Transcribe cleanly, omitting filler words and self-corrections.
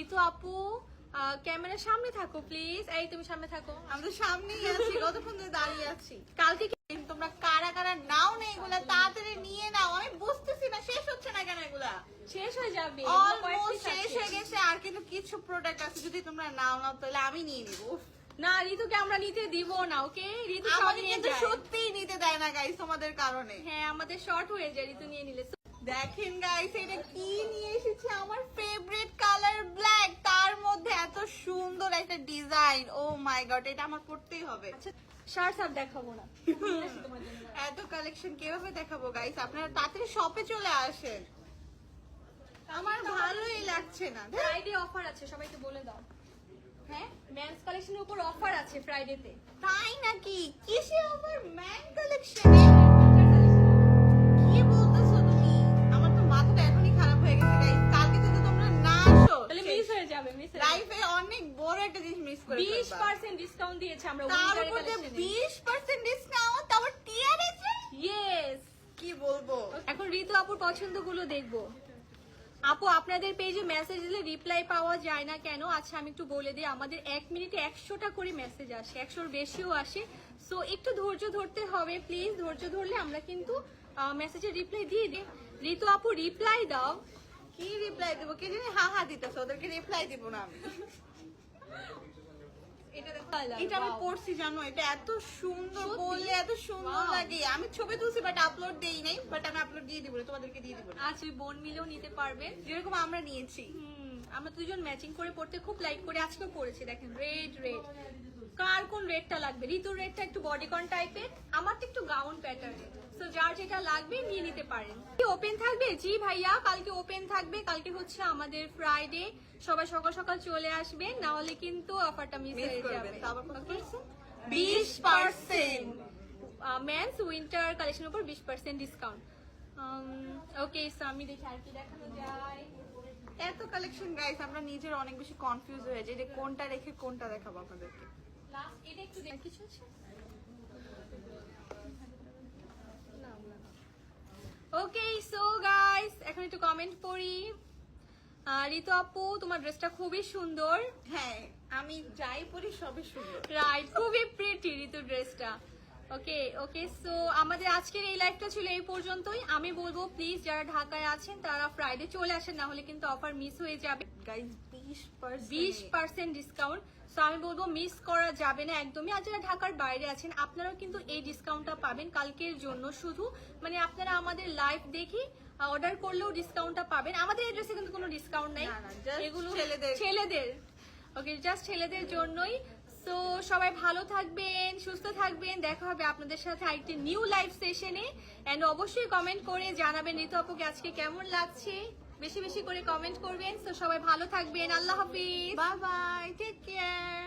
ঋতু আপু ক্যামেরার সামনে থাকো প্লিজ। এই তুমি সামনে থাকো। আমি তো সামনেই আছি, কতক্ষণ ধরে দাঁড়িয়ে আছি। কালকে তোমরা কারা কারা নাও না এগুলা তাড়াতাড়ি নিয়ে নাও, আমি বুঝতেছি না শেষ হচ্ছে না কেন এগুলা। শেষ হয়ে যাবে, অলমোস্ট শেষ হয়ে গেছে, আর কিন্তু কিছু প্রোডাক্ট আছে, যদি তোমরা নাও তাহলে আমি নিয়ে নিব। না ঋতুকে আমরা নিতে দিব না, ওকে? ঋতু সব আমাকে নিয়ে কিন্তু যায়। সত্যিই নিতে দেয় না গাইস তোমাদের কারণে। হ্যাঁ আমাদের শর্ট হয়ে যায় ঋতু নিয়ে নিলে। দেখেন গাইস এটা কি নিয়ে এসেছি, আমার ফেভারিট কালার ব্ল্যাক, তার মধ্যে এত সুন্দর একটা ডিজাইন। ও মাই গড, এটা আমার পড়তেই হবে। আচ্ছা শার্টস আর দেখাবো না। এত কালেকশন কিভাবে দেখাবো গাইস, আপনারা তাড়াতাড়ি শপে চলে আসেন, আমার ভালোই লাগছে না। ফ্রাইডে অফার আছে, সবাইকে বলে দাও। হ্যাঁ মেন্স কালেকশনের উপর অফার আছে ফ্রাইডেতে। তাই নাকি? কিসে আবার ম্যান কালেকশনে? কি বলতেছো তুমি? আমার তো মাথাটা এখনই খারাপ হয়ে গেছে গাইস। কালকে যদি তোমরা না আসো তাহলে মিস হয়ে যাবে, মিস হয়ে যাবে। লাইফে অনেক বড় একটা জিনিস মিস করে ফেলবা। 20% ডিসকাউন্ট দিয়েছে আমরা তার উইন্টার উপর কালেকশনে। 20% ডিসকাউন্ট, তারপর টিআরএস। ইয়েস। কি বলবো? এখন ঋতু আপুর পছন্দগুলো দেখবো। আপু আপনাদের পেজে মেসেজ দিলে রিপ্লাই পাওয়া যায় না কেন? আচ্ছা আমি একটু বলে দিই, আমাদের 1 মিনিটে 100টা করে মেসেজ আসে, 100-র বেশিও আসে। সো একটু ধৈর্য ধরতে হবে প্লিজ। ধৈর্য ধরলে আমরা কিন্তু মেসেজের রিপ্লাই দিয়ে দিই। ঋতু আপু রিপ্লাই দাও। কি রিপ্লাই দেবো? কে জানি হা হা দিতেছে, ওদেরকে রিপ্লাই দিব না আমি। এটা আমি পড়ছি জানো, এটা এত সুন্দর, বললে এত সুন্দর লাগে। আমি ছবি তুলছি বাট আপলোড দেই নাই, বাট আমি আপলোড দিয়ে দিব, তোমাদেরকে দিয়ে দিব। আচ্ছা ওই বোন মিলেও নিতে পারবেন, যেরকম আমরা নিয়েছি। আমরা দুজন ম্যাচিং করে পড়তে খুব লাইক করে আজকেও পড়েছি। দেখেন রেড রেড, কার কোন রেডটা লাগবে? ঋতুর রেডটা একটু বডিকন টাইপের, আমার তো একটু গাউন প্যাটার্নের। সো যার যেটা লাগবে নিয়ে নিতে পারেন। ওপেন থাকবে? জি ভাইয়া কালকে ওপেন থাকবে। কালকে হচ্ছে আমাদের ফ্রাইডে, সবাই সকাল সকাল চলে আসবেন, না হলে কিন্তু অফারটা মিস হয়ে যাবে। 20% মেন্স উইন্টার কালেকশনের উপর 20% ডিসকাউন্ট। ওকে সো আমি দেখি আর কি দেখানো যায়। এত কালেকশন গাইস, আমরা নিজের অনেক বেশি কনফিউজ হয়ে যাই যে কোনটা রেখে কোনটা দেখাবো আপনাদেরকে। লাস্ট এটা একটু দেখ, কিছু আছে? ওকে সো গাইস এখন একটু কমেন্ট পড়ি। ঋতু আপু তোমার ড্রেসটা খুবই সুন্দর। হ্যাঁ আমি যাই পরি সবই সুন্দর। রাইট, খুবই প্রিটি ঋতু ড্রেসটা। ওকে ওকে সো আমাদের আজকের এই লাইভটা ছিল এই পর্যন্তই। আমি বলবো প্লিজ যারা ঢাকায় আছেন তারা ফ্রাইডে চলে আসেন, না হলে কিন্তু অফার মিস হয়ে যাবে। Guys 20% discount. সো আমি বলবো মিস করা যাবে না একদমই। আর যারা ঢাকার বাইরে আছেন আপনারাও কিন্তু এই ডিসকাউন্টটা পাবেন কালকের জন্য শুধু। মানে আপনারা আমাদের লাইভ দেখি অর্ডার করলেও ডিসকাউন্টটা পাবেন। আমাদের এই ড্রেসে কিন্তু কোনো ডিসকাউন্ট নাই, এগুলো ছেলেদের। ওকে জাস্ট ছেলেদের জন্যই। সো সবাই ভালো থাকবেন, সুস্থ থাকবেন। দেখা হবে আপনাদের সাথে আরেকটি নিউ লাইভ সেশনে। এন্ড অবশ্যই কমেন্ট করে জানাবেন ঋতু আপুকে আজকে কেমন লাগছে। বেশি বেশি করে কমেন্ট করবেন। সো সবাই ভালো থাকবেন, আল্লাহ হাফিজ, বাই বাই, টেক কেয়ার।